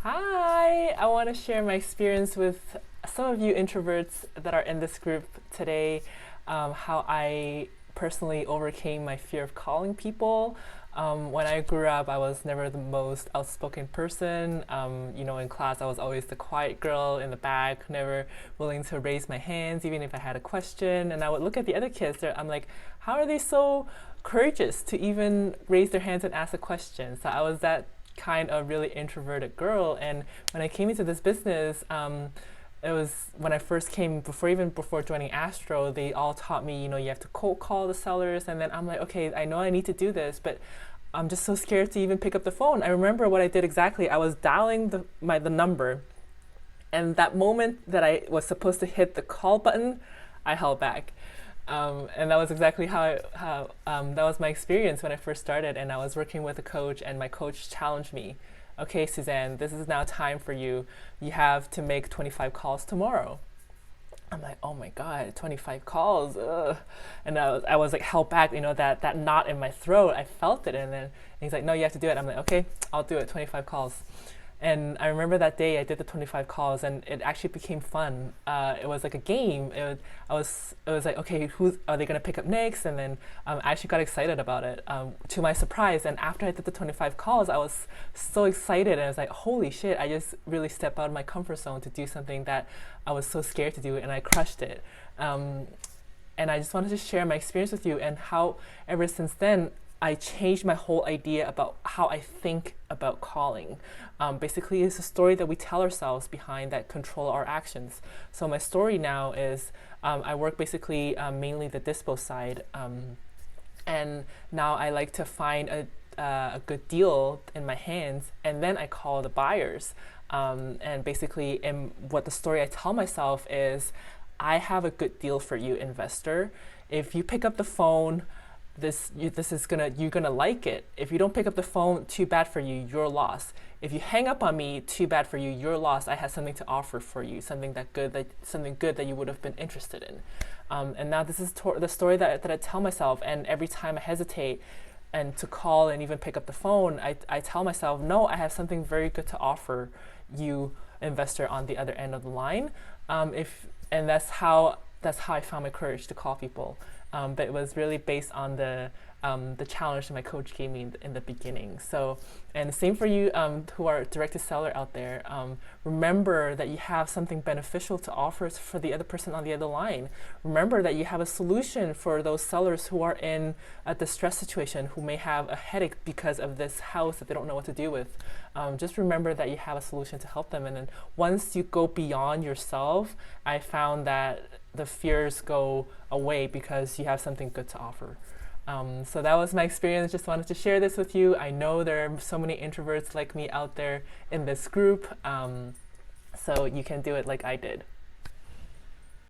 Hi, I want to share my experience with some of you introverts that are in this group today, how I personally overcame my fear of calling people. When I grew up, I was never the most outspoken person. In class, I was always the quiet girl in the back, never willing to raise my hands, even if I had a question. And I would look at the other kids, I'm like, how are they so courageous to even raise their hands and ask a question? So I was that kind of really introverted girl. And when I came into this business, it was when I first came, before joining Astro, they all taught me, you have to cold call the sellers. And then I'm like, okay, I know I need to do this, but I'm just so scared to even pick up the phone. I remember what I did exactly. I was dialing the number, and that moment that I was supposed to hit the call button, I held back. And that was exactly how that was my experience when I first started. And I was working with a coach, and my coach challenged me. Okay, Suzanne, this is now time for you. You have to make 25 calls tomorrow. I'm like, oh my God, 25 calls. Ugh. And I was like held back, that knot in my throat. I felt it. And then he's like, no, you have to do it. I'm like, okay, I'll do it, 25 calls. And I remember that day I did the 25 calls, and it actually became fun. It was like a game. It was like, okay, who are they going to pick up next? And then I actually got excited about it, to my surprise. And after I did the 25 calls, I was so excited. And I was like, holy shit, I just really stepped out of my comfort zone to do something that I was so scared to do, and I crushed it. And I just wanted to share my experience with you, and how ever since then, I changed my whole idea about how I think about calling. Basically, it's a story that we tell ourselves behind that control our actions. So my story now is I work basically mainly the dispo side, and now I like to find a good deal in my hands, and then I call the buyers. And basically, what the story I tell myself is, I have a good deal for you, investor. If you pick up the phone, you're gonna like it. If you don't pick up the phone, too bad for you, your loss. If you hang up on me, too bad for you, your loss. I have something to offer for you, something good that you would have been interested in. And now this is the story that I tell myself. And every time I hesitate and to call and even pick up the phone, I tell myself, no, I have something very good to offer you, investor, on the other end of the line. And that's how I found my courage to call people. But it was really based on the challenge that my coach gave me in the beginning. So, and the same for you who are direct-to-seller out there. Remember that you have something beneficial to offer for the other person on the other line. Remember that you have a solution for those sellers who are in a distress situation, who may have a headache because of this house that they don't know what to do with. Just remember that you have a solution to help them. And then once you go beyond yourself, I found that the fears go away because you have something good to offer. So that was my experience. Just wanted to share this with you. I know there are so many introverts like me out there in this group, so you can do it like I did.